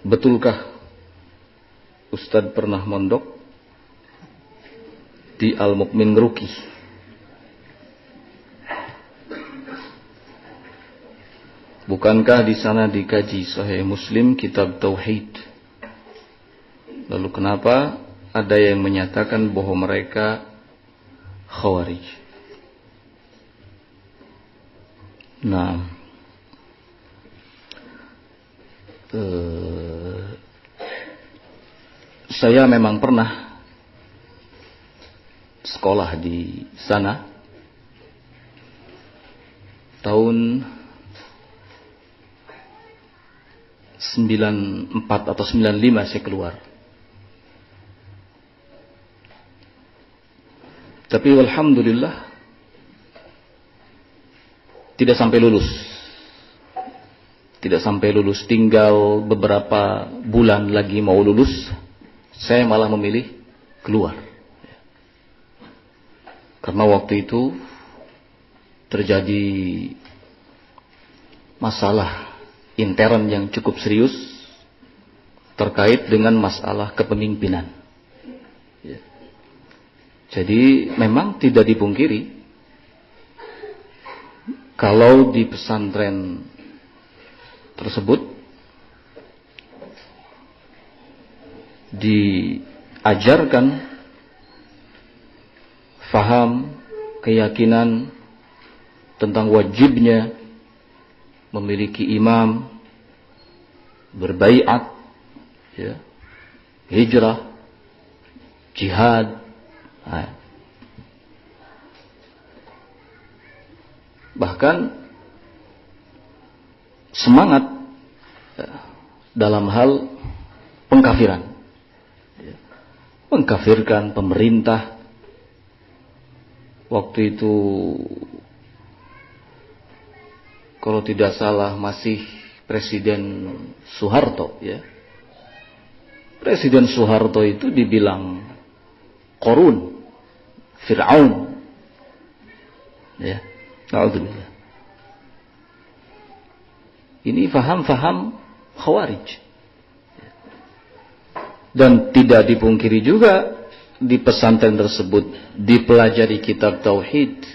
Betulkah Ustadz pernah mondok di Al-Mukmin Ngeruki? Bukankah di sana dikaji Sahih Muslim kitab Tauhid? Lalu kenapa ada yang menyatakan bahwa mereka Khawarij? Nah, saya memang pernah sekolah di sana tahun 94 atau 95 saya keluar. Tapi alhamdulillah tidak sampai lulus. Tidak sampai lulus, tinggal beberapa bulan lagi mau lulus, saya malah memilih keluar. Karena waktu itu terjadi masalah intern yang cukup serius terkait dengan masalah kepemimpinan. Jadi memang tidak dipungkiri kalau di pesantren tersebut diajarkan faham, keyakinan tentang wajibnya memiliki imam, berbaiat, ya, hijrah, jihad. Nah, bahkan semangat dalam hal pengkafiran, mengkafirkan pemerintah. Waktu itu kalau tidak salah masih Presiden Soeharto, ya. Presiden Soeharto itu dibilang Qarun, Fir'aun, ya. Na'udzubillah. Ini faham-faham Khawarij. Dan tidak dipungkiri juga di pesantren tersebut dipelajari kitab Tauhid.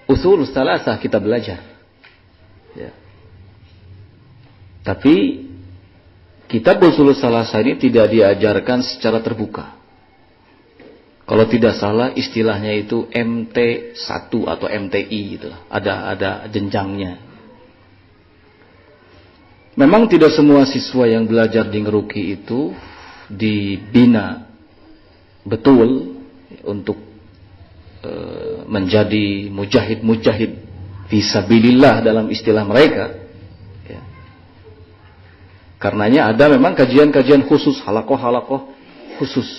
Usul Salasah kita belajar. Ya. Tapi kitab Usul Salasah ini tidak diajarkan secara terbuka. Kalau tidak salah istilahnya itu MT1 atau MTI gitu. Ada jenjangnya. Memang tidak semua siswa yang belajar di Ngeruki itu dibina betul untuk menjadi mujahid-mujahid fisabilillah dalam istilah mereka. Ya. Karenanya ada memang kajian-kajian khusus, halakoh-halakoh khusus,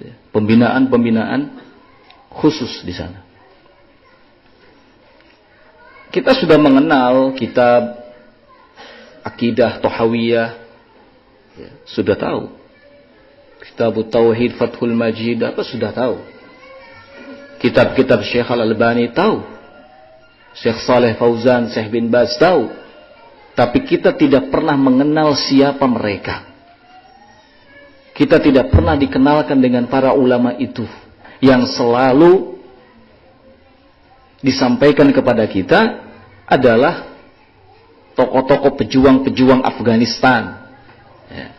ya. Pembinaan-pembinaan khusus di sana. Kita sudah mengenal kitab Akidah Tahawiyah, ya, sudah tahu. Kitab Tauhid Fathul Majid apa sudah tahu. Kitab-kitab Syekh Al-Albani tahu. Syekh Saleh Fauzan, Syekh bin Baz tahu. Tapi kita tidak pernah mengenal siapa mereka. Kita tidak pernah dikenalkan dengan para ulama itu yang selalu disampaikan kepada kita adalah tokoh-tokoh pejuang-pejuang Afghanistan, ya.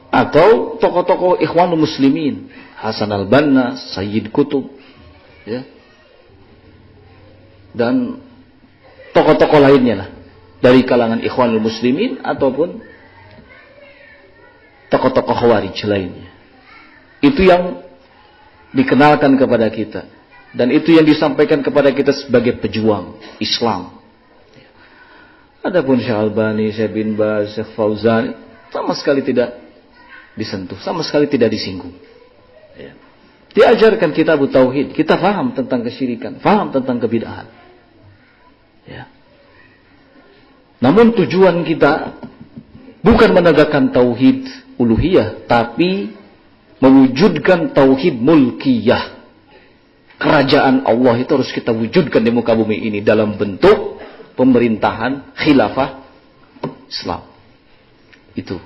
Atau tokoh-tokoh Ikhwanul Muslimin, Hasan al-Banna, Sayyid Qutb, ya. Dan tokoh-tokoh lainnya lah dari kalangan Ikhwanul Muslimin ataupun tokoh-tokoh Khawarij lainnya. Itu yang dikenalkan kepada kita dan itu yang disampaikan kepada kita sebagai pejuang Islam. Adapun Syekh Albani, Syekh bin Baz, Syekh Fauzan sama sekali tidak disentuh, sama sekali tidak disinggung. Ya. Diajarkan kitab Tauhid, kita faham tentang kesyirikan, faham tentang kebid'ahan. Ya. Namun tujuan kita bukan menegakkan tauhid uluhiyah, tapi mewujudkan tauhid mulkiyah. Kerajaan Allah itu harus kita wujudkan di muka bumi ini dalam bentuk pemerintahan khilafah Islam. Itu.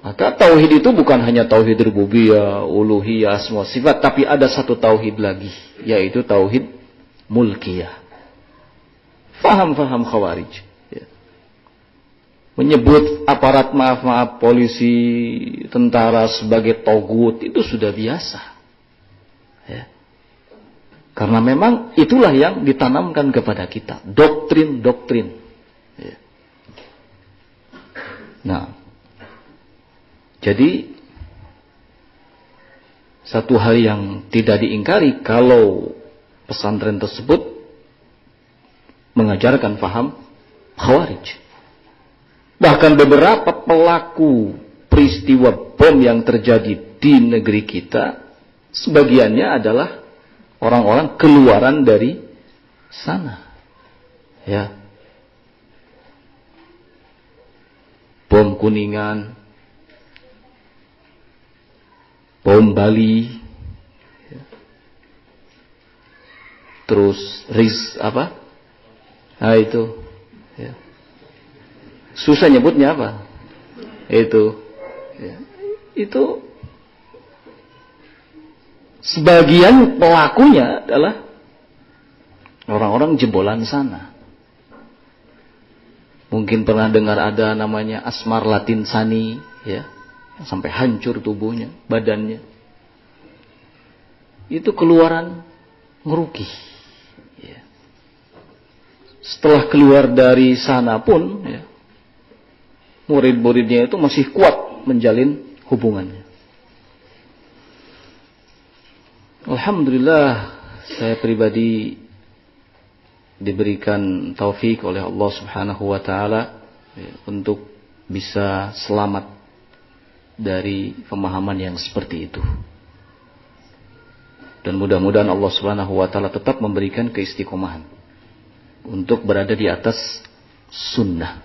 Maka tauhid itu bukan hanya tauhid rububiyah, uluhiyah, asma sifat, tapi ada satu tauhid lagi, yaitu tauhid mulkiyah. Faham-faham Khawarij. Ya. Menyebut aparat maaf polisi, tentara sebagai togut itu sudah biasa. Ya. Karena memang itulah yang ditanamkan kepada kita, doktrin-doktrin. Ya. Nah, jadi satu hal yang tidak diingkari kalau pesantren tersebut mengajarkan paham Khawarij. Bahkan beberapa pelaku peristiwa bom yang terjadi di negeri kita, sebagiannya adalah orang-orang keluaran dari sana. Ya. Bom Kuningan, bom Bali, terus nah itu, ya. Susah nyebutnya apa? Itu, ya. Itu sebagian pelakunya adalah orang-orang jebolan sana. Mungkin pernah dengar ada namanya Asmar Latinsani, ya. Sampai hancur tubuhnya, badannya. Itu keluaran ngeruki. Ya. Setelah keluar dari sana pun, ya, murid-muridnya itu masih kuat menjalin hubungannya. Alhamdulillah, saya pribadi diberikan taufik oleh Allah Subhanahu wa taala, ya, untuk bisa selamat dari pemahaman yang seperti itu. Dan mudah-mudahan Allah Subhanahu wa taala tetap memberikan keistiqomahan untuk berada di atas sunnah.